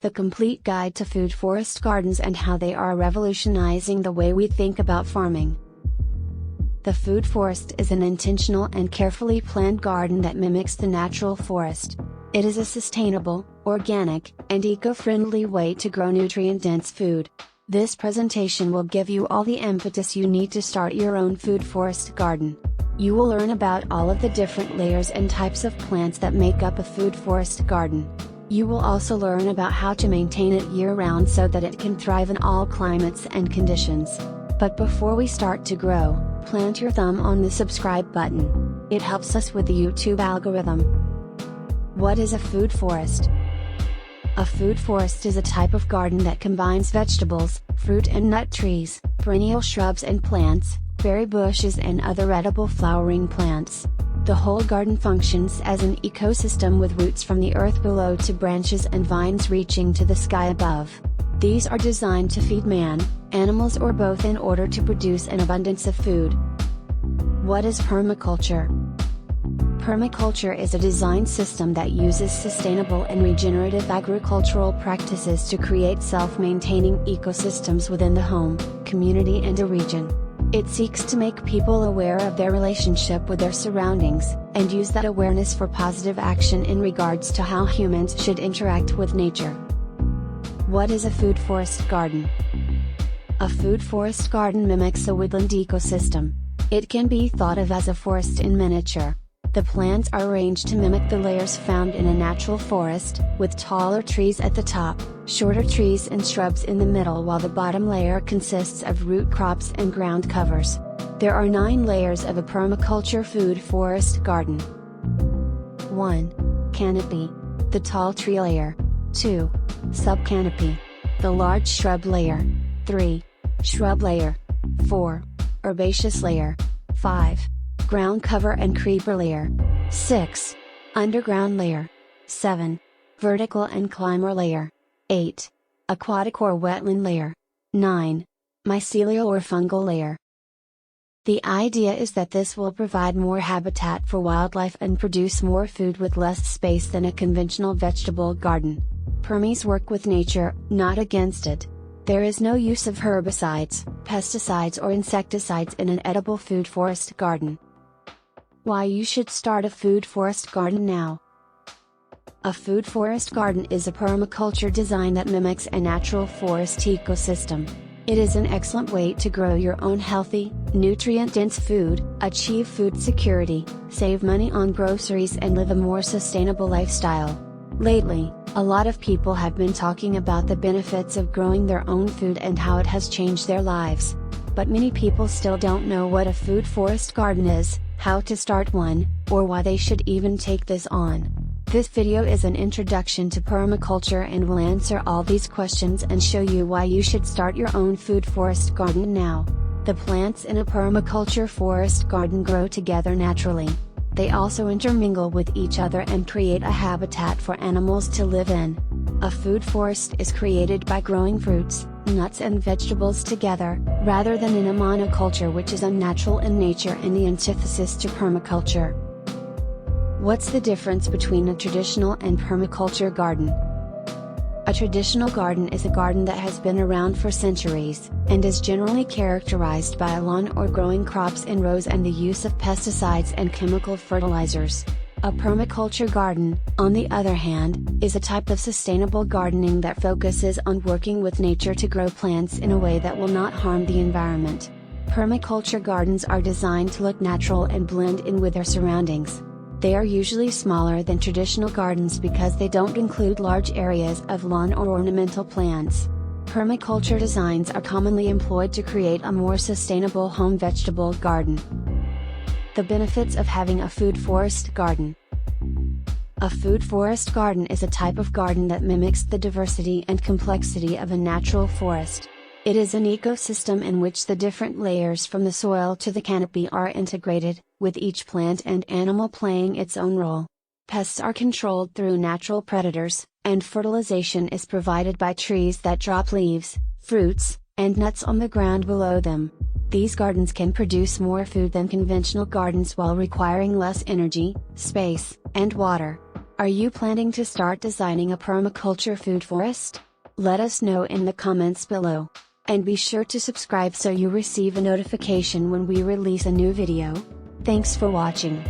The complete guide to food forest gardens and how they are revolutionizing the way we think about farming. The food forest is an intentional and carefully planned garden that mimics the natural forest. It is a sustainable, organic, and eco-friendly way to grow nutrient-dense food. This presentation will give you all the impetus you need to start your own food forest garden. You will learn about all of the different layers and types of plants that make up a food forest garden. You will also learn about how to maintain it year-round so that it can thrive in all climates and conditions. But before we start to grow, plant your thumb on the subscribe button. It helps us with the YouTube algorithm. What is a food forest? A food forest is a type of garden that combines vegetables, fruit and nut trees, perennial shrubs and plants, berry bushes and other edible flowering plants. The whole garden functions as an ecosystem with roots from the earth below to branches and vines reaching to the sky above. These are designed to feed man, animals or both in order to produce an abundance of food. What is permaculture? Permaculture is a design system that uses sustainable and regenerative agricultural practices to create self-maintaining ecosystems within the home, community and a region. It seeks to make people aware of their relationship with their surroundings, and use that awareness for positive action in regards to how humans should interact with nature. What is a food forest garden? A food forest garden mimics a woodland ecosystem. It can be thought of as a forest in miniature. The plants are arranged to mimic the layers found in a natural forest, with taller trees at the top, shorter trees and shrubs in the middle, while the bottom layer consists of root crops and ground covers. There are 9 layers of a permaculture food forest garden. 1. Canopy. The tall tree layer. 2. Subcanopy. The large shrub layer. 3. Shrub layer. 4. Herbaceous layer. 5. Groundcover and creeper layer. 6. Underground layer. 7. Vertical and climber layer. 8. Aquatic or wetland layer. 9. Mycelial or fungal layer. The idea is that this will provide more habitat for wildlife and produce more food with less space than a conventional vegetable garden. Permies work with nature, not against it. There is no use of herbicides, pesticides or insecticides in an edible food forest garden. Why you should start a food forest garden now. A food forest garden is a permaculture design that mimics a natural forest ecosystem. It is an excellent way to grow your own healthy, nutrient-dense food, achieve food security, save money on groceries and live a more sustainable lifestyle. Lately, a lot of people have been talking about the benefits of growing their own food and how it has changed their lives. But many people still don't know what a food forest garden is, how to start one, or why they should even take this on. This video is an introduction to permaculture and will answer all these questions and show you why you should start your own food forest garden now. The plants in a permaculture forest garden grow together naturally. They also intermingle with each other and create a habitat for animals to live in. A food forest is created by growing fruits, nuts and vegetables together, rather than in a monoculture, which is unnatural in nature and the antithesis to permaculture. What's the difference between a traditional and permaculture garden? A traditional garden is a garden that has been around for centuries, and is generally characterized by a lawn or growing crops in rows and the use of pesticides and chemical fertilizers. A permaculture garden, on the other hand, is a type of sustainable gardening that focuses on working with nature to grow plants in a way that will not harm the environment. Permaculture gardens are designed to look natural and blend in with their surroundings. They are usually smaller than traditional gardens because they don't include large areas of lawn or ornamental plants. Permaculture designs are commonly employed to create a more sustainable home vegetable garden. The benefits of having a food forest garden. A food forest garden is a type of garden that mimics the diversity and complexity of a natural forest. It is an ecosystem in which the different layers from the soil to the canopy are integrated, with each plant and animal playing its own role. Pests are controlled through natural predators, and fertilization is provided by trees that drop leaves, fruits, and nuts on the ground below them. These gardens can produce more food than conventional gardens while requiring less energy, space, and water. Are you planning to start designing a permaculture food forest? Let us know in the comments below. And be sure to subscribe so you receive a notification when we release a new video. Thanks for watching.